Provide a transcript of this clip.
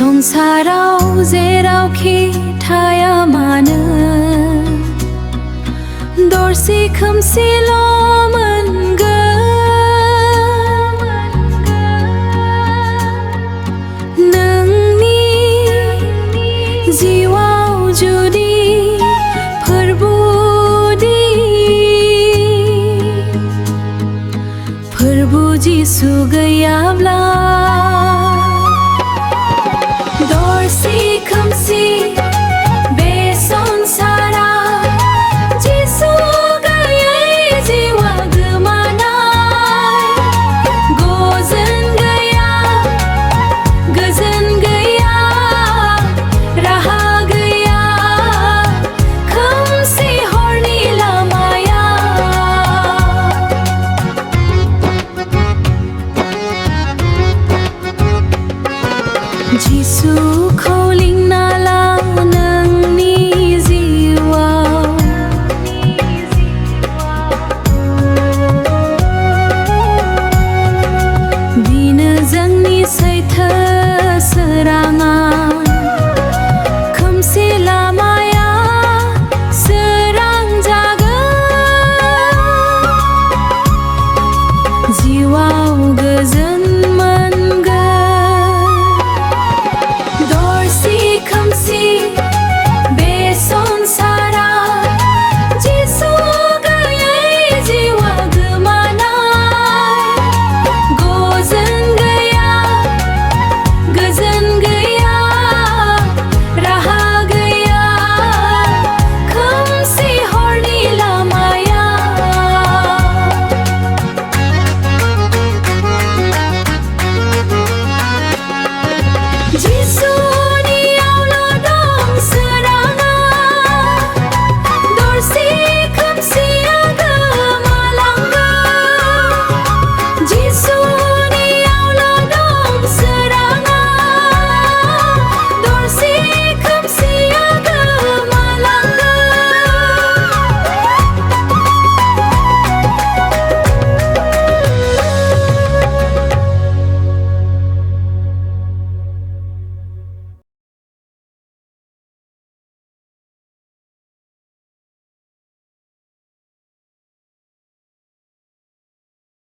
संसाराव जेरावखि थाया मानो दरसे खोमसिल' मोनगोन नोंनि जिउआव जुदि फोरबु जिसु गैयाब्ला दरसे खोमसि बे संसारा जिसु गैयै जिउआ गोमानाय गोजोन गैया राहा गैया खोमसि हरनि लामाया जिसुखौ लिंना ला नोंनि जिउआव बिनो जोंनि सैथो सोराङा खोमसि लामाया सोरां जागोन जिउआव